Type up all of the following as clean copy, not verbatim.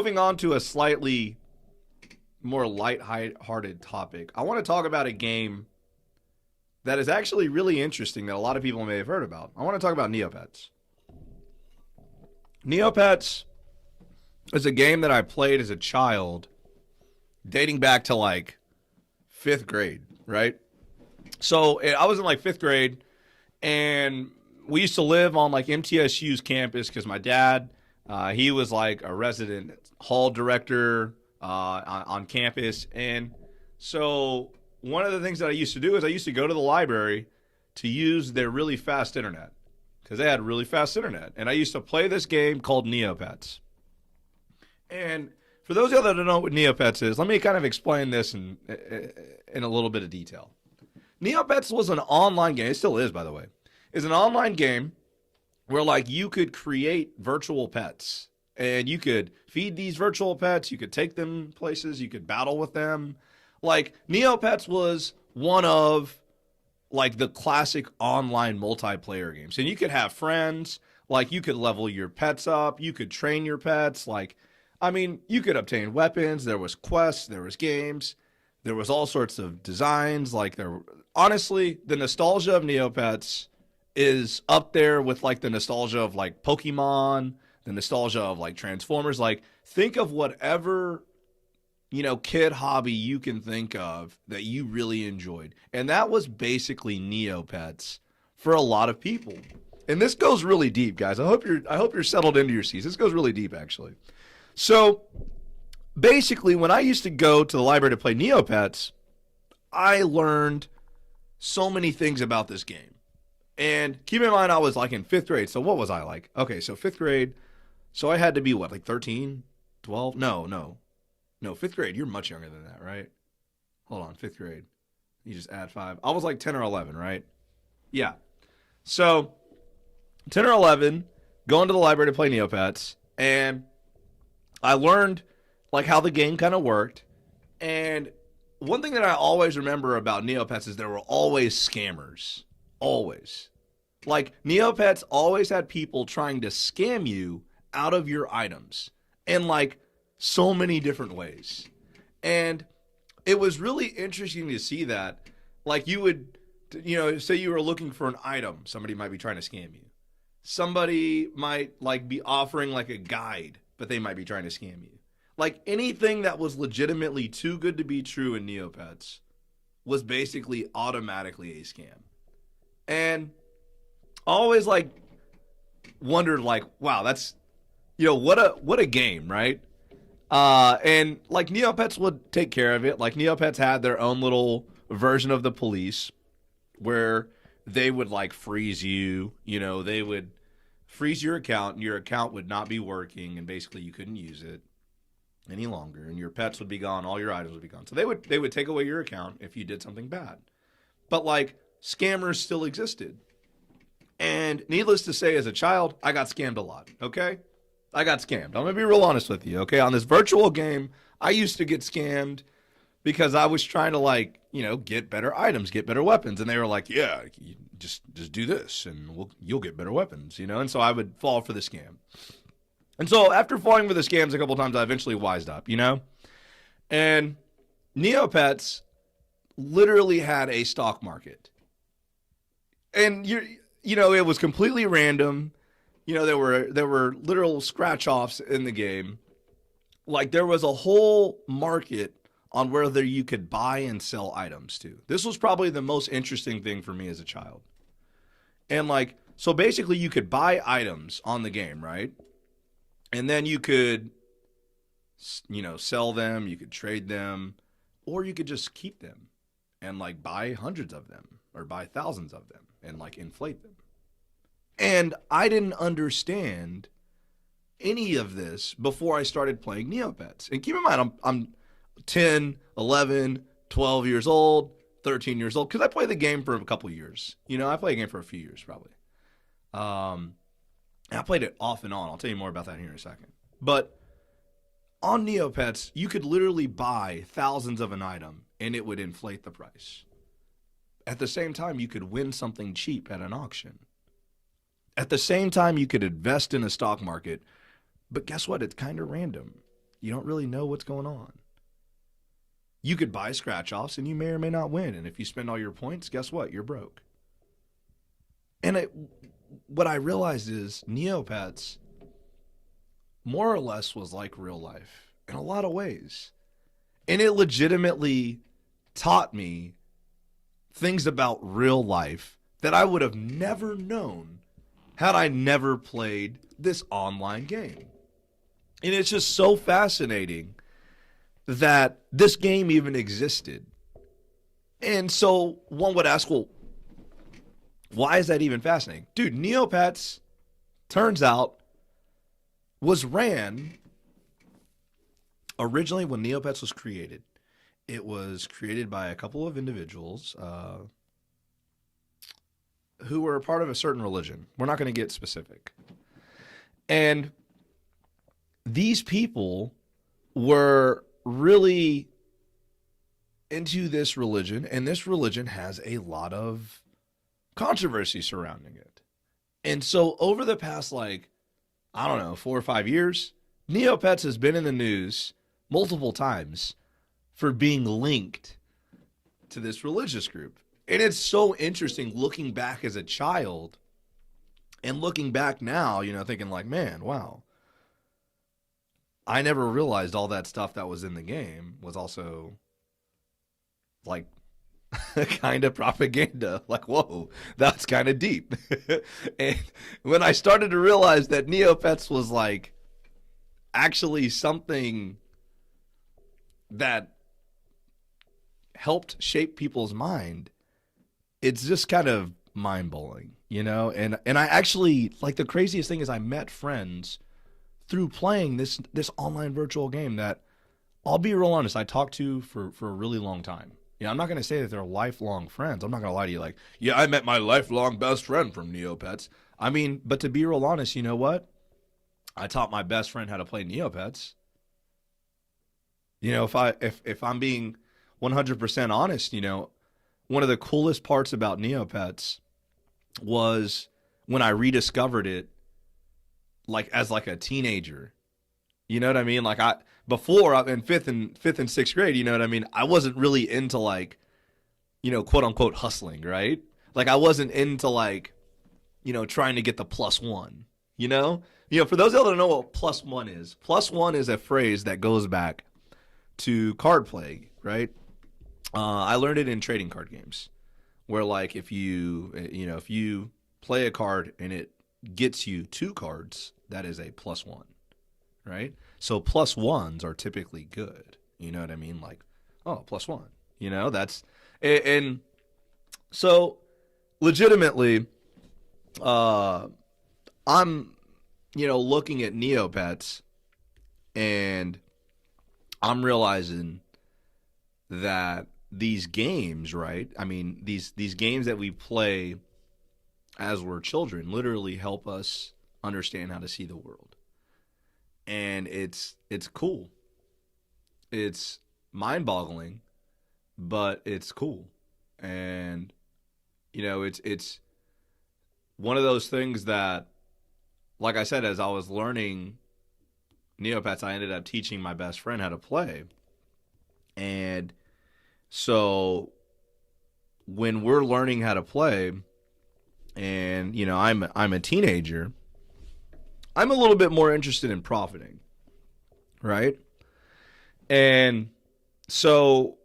Moving on to a slightly more light-hearted topic, I want to talk about a game that is actually really interesting that a lot of people may have heard about. I want to talk about Neopets. Neopets is a game that I played as a child, dating back to like fifth grade, right? So I was in like fifth grade, and we used to live on like MTSU's campus because my dad, he was like a resident hall director on campus. And so one of the things that I used to do is I used to go to the library to use their really fast internet because they had really fast internet. And I used to play this game called Neopets. And for those of you that don't know what Neopets is, let me kind of explain this in a little bit of detail. Neopets was an online game. It still is, by the way. It's an online game where like you could create virtual pets and you could feed these virtual pets. You could take them places. You could battle with them. Like Neopets was one of like the classic online multiplayer games. And you could have friends. Like you could level your pets up. You could train your pets. Like, I mean, you could obtain weapons. There was quests. There was games. There was all sorts of designs. Like honestly, the nostalgia of Neopets is up there with like the nostalgia of like Pokemon, the nostalgia of like Transformers. Like think of whatever, kid hobby you can think of that you really enjoyed. And that was basically Neopets for a lot of people. And this goes really deep, guys. I hope you're settled into your seats. This goes really deep actually. So basically, when I used to go to the library to play Neopets, I learned so many things about this game. And keep in mind, I was like in fifth grade. So what was I like? Okay, so fifth grade. So I had to be what, like 13, 12? No, fifth grade. You're much younger than that, right? Hold on, fifth grade. You just add 5. I was like 10 or 11, right? Yeah. So 10 or 11, going to the library to play Neopets. And I learned like how the game kind of worked. And one thing that I always remember about Neopets is there were always scammers. Always. Like Neopets always had people trying to scam you out of your items in like so many different ways. And it was really interesting to see that. Like you would, say you were looking for an item, somebody might be trying to scam you. Somebody might like be offering like a guide, but they might be trying to scam you. Like anything that was legitimately too good to be true in Neopets was basically automatically a scam. And I always like wondered like, wow, that's, what a game, right? And like Neopets would take care of it. Like Neopets had their own little version of the police where they would like freeze you, they would freeze your account and your account would not be working and basically you couldn't use it any longer and your pets would be gone, all your items would be gone. So they would take away your account if you did something bad. But like scammers still existed. And needless to say, as a child, I got scammed a lot, okay? I got scammed. I'm going to be real honest with you, okay? On this virtual game, I used to get scammed because I was trying to like, get better items, get better weapons. And they were like, yeah, you just do this and you'll get better weapons, And so I would fall for the scam. And so after falling for the scams a couple times, I eventually wised up, And Neopets literally had a stock market. And it was completely random. There were literal scratch offs in the game. Like there was a whole market on whether you could buy and sell items to. This was probably the most interesting thing for me as a child. And like, so basically you could buy items on the game, right? And then you could, sell them, you could trade them, or you could just keep them and like buy hundreds of them or buy thousands of them and like inflate them. And I didn't understand any of this before I started playing Neopets. And keep in mind, I'm 10, 11, 12 years old, 13 years old, because I played the game for a couple years. I played a game for a few years probably. I played it off and on. I'll tell you more about that here in a second. But on Neopets, you could literally buy thousands of an item and it would inflate the price. At the same time, you could win something cheap at an auction. At the same time, you could invest in a stock market, but guess what? It's kind of random. You don't really know what's going on. You could buy scratch-offs and you may or may not win. And if you spend all your points, guess what? You're broke. And what I realized is Neopets more or less was like real life in a lot of ways. And it legitimately taught me things about real life that I would have never known had I never played this online game. And it's just so fascinating that this game even existed. And so one would ask, well, why is that even fascinating? Dude, Neopets, turns out, was ran originally when Neopets was created. It was created by a couple of individuals who were a part of a certain religion. We're not going to get specific. And these people were really into this religion, and this religion has a lot of controversy surrounding it. And so over the past, 4 or 5 years, Neopets has been in the news multiple times for being linked to this religious group. And it's so interesting looking back as a child and looking back now, thinking like, man, wow. I never realized all that stuff that was in the game was also kind of propaganda. Like, whoa, that's kind of deep. And when I started to realize that Neopets was actually something that helped shape people's mind, it's just kind of mind-blowing, And I actually, the craziest thing is I met friends through playing this online virtual game that, I'll be real honest, I talked to for a really long time. I'm not going to say that they're lifelong friends. I'm not going to lie to you I met my lifelong best friend from Neopets. But to be real honest, you know what? I taught my best friend how to play Neopets. If I'm being 100% honest, one of the coolest parts about Neopets was when I rediscovered it as a teenager. You know what I mean? Before in fifth and sixth grade, you know what I mean? I wasn't really into quote unquote hustling, right? I wasn't into trying to get the +1, for those that don't know what +1 is a phrase that goes back to card play, right? I learned it in trading card games where if you play a card and it gets you 2 cards, that is a +1, right? So +1s are typically good. You know what I mean? +1, that's, and so legitimately, I'm, looking at Neopets and I'm realizing that these games, right? These games that we play as we're children literally help us understand how to see the world. And it's cool. It's mind-boggling, but it's cool. And it's one of those things that, like I said, as I was learning Neopets, I ended up teaching my best friend how to play. And so when we're learning how to play and, I'm a teenager, I'm a little bit more interested in profiting, right? And so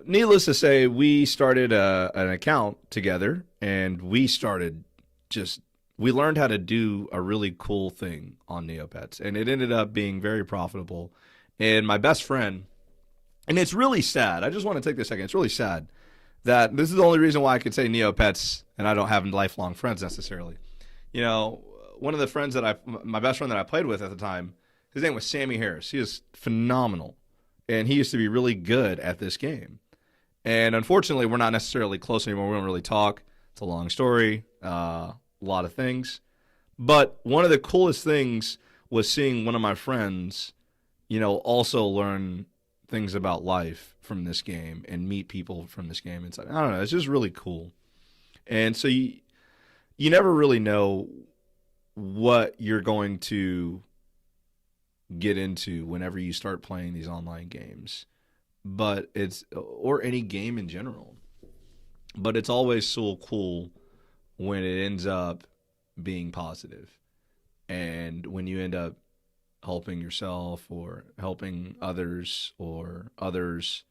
needless to say, we started an account together and we learned how to do a really cool thing on Neopets, and it ended up being very profitable. And my best friend, and it's really sad, I just want to take this second, it's really sad that this is the only reason why I could say Neopets and I don't have lifelong friends necessarily. One of the friends my best friend that I played with at the time, his name was Sammy Harris. He is phenomenal, and he used to be really good at this game. And unfortunately, we're not necessarily close anymore. We don't really talk. It's a long story, a lot of things. But one of the coolest things was seeing one of my friends, also learn things about life from this game and meet people from this game. It's I don't know. It's just really cool. And so you never really know what you're going to get into whenever you start playing these online games. But it's, or any game in general. But it's always so cool when it ends up being positive. And when you end up helping yourself or helping others, or others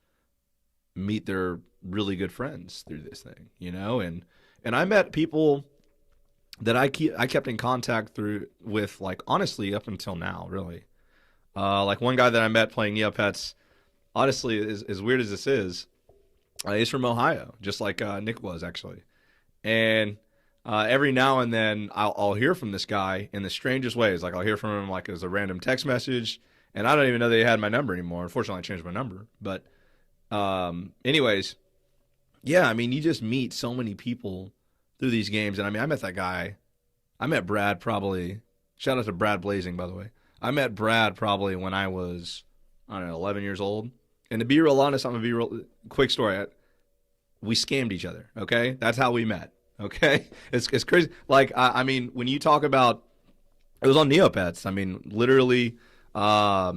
meet their really good friends through this thing, you know? And I met people that I kept in contact through with, like, honestly up until now, really. Like one guy that I met playing Neopets, honestly, as weird as this is, he's from Ohio, just like Nick was actually. And every now and then I'll hear from this guy in the strangest ways. Like I'll hear from him like as a random text message, and I don't even know they had my number anymore. Unfortunately, I changed my number. But anyways, yeah, I mean, you just meet so many people through these games. And I mean, I met that guy. I met Brad probably. Shout out to Brad Blazing, by the way. I met Brad probably when I was, I don't know, 11 years old. And to be real honest, I'm going to be real quick story. We scammed each other, okay? That's how we met, okay? It's crazy. Like, I mean, when you talk about, it was on Neopets. I mean, literally, so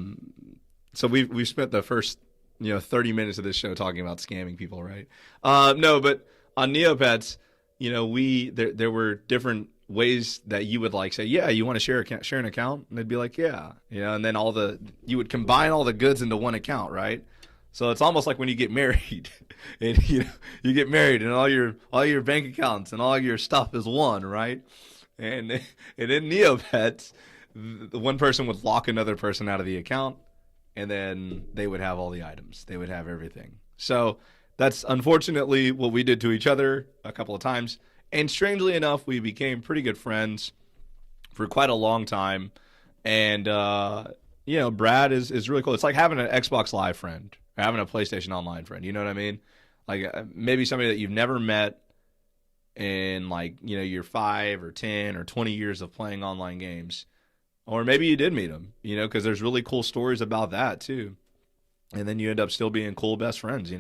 we've spent the first, 30 minutes of this show talking about scamming people, right? No, but on Neopets, there were different ways that you would like say, yeah, you want to share an account, and they'd be like, yeah, and then you would combine all the goods into one account, right? So it's almost like when you get married, and you get married, and all your bank accounts and all your stuff is one, right? And in Neopets, the one person would lock another person out of the account, and then they would have all the items. They would have everything. So that's unfortunately what we did to each other a couple of times. And strangely enough, we became pretty good friends for quite a long time. And, Brad is really cool. It's like having an Xbox Live friend, or having a PlayStation Online friend. You know what I mean? Like maybe somebody that you've never met in your 5 or 10 or 20 years of playing online games. Or maybe you did meet them, because there's really cool stories about that too. And then you end up still being cool best friends,